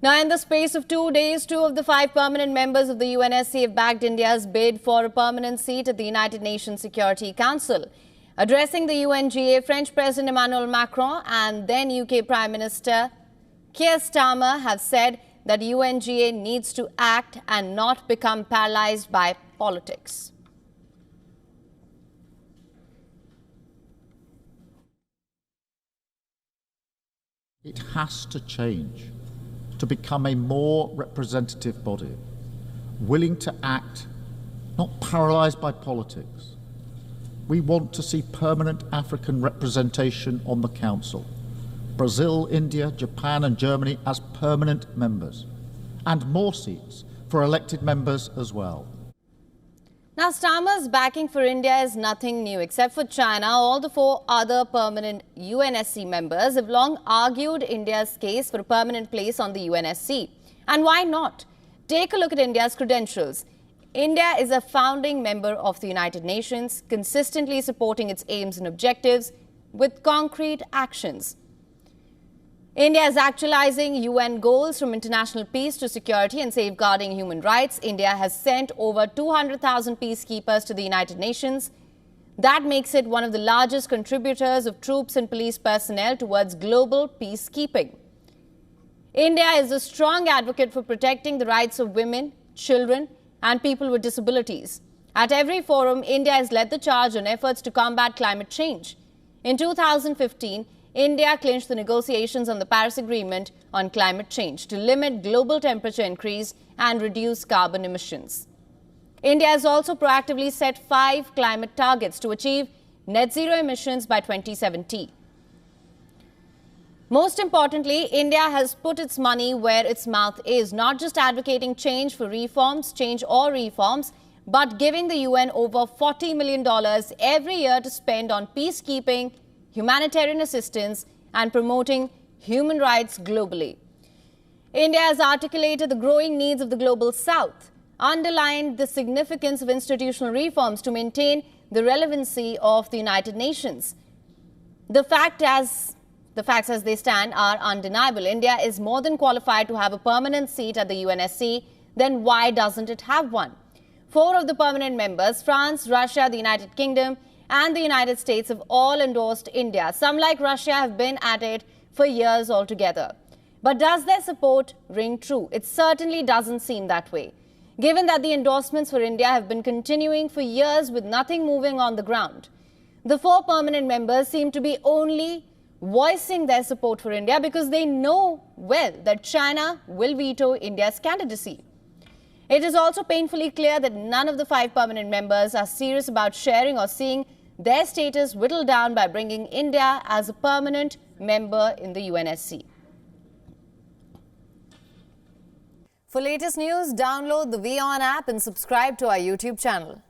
Now, in the space of 2 days, 2 of the 5 permanent members of the UNSC have backed India's bid for a permanent seat at the United Nations Security Council. Addressing the UNGA, French President Emmanuel Macron and then UK Prime Minister Keir Starmer have said that UNGA needs to act and not become paralyzed by politics. It has to change to become a more representative body, willing to act, not paralysed by politics. We want to see permanent African representation on the Council. Brazil, India, Japan and Germany as permanent members, and more seats for elected members as well. Now, Starmer's backing for India is nothing new. Except for China, all the 4 other permanent UNSC members have long argued India's case for a permanent place on the UNSC. And why not? Take a look at India's credentials. India is a founding member of the United Nations, consistently supporting its aims and objectives with concrete actions. India is actualizing UN goals from international peace to security and safeguarding human rights. India has sent over 200,000 peacekeepers to the United Nations. That makes it one of the largest contributors of troops and police personnel towards global peacekeeping. India is a strong advocate for protecting the rights of women, children, and people with disabilities. At every forum, India has led the charge on efforts to combat climate change. In 2015, India clinched the negotiations on the Paris Agreement on climate change to limit global temperature increase and reduce carbon emissions. India has also proactively set 5 climate targets to achieve net zero emissions by 2070. Most importantly, India has put its money where its mouth is, not just advocating change or reforms, but giving the UN over $40 million every year to spend on peacekeeping, humanitarian assistance and promoting human rights globally. India has articulated the growing needs of the global south, underlined the significance of institutional reforms to maintain the relevancy of the United Nations. The facts as they stand are undeniable. India is more than qualified to have a permanent seat at the UNSC. Then why doesn't it have one? 4 of the permanent members, France, Russia, the United Kingdom, and the United States have all endorsed India. Some, like Russia, have been at it for years altogether. But does their support ring true? It certainly doesn't seem that way, given that the endorsements for India have been continuing for years with nothing moving on the ground. The 4 permanent members seem to be only voicing their support for India because they know well that China will veto India's candidacy. It is also painfully clear that none of the 5 permanent members are serious about sharing or seeing their status whittled down by bringing India as a permanent member in the UNSC. For latest news, download the WION app and subscribe to our YouTube channel.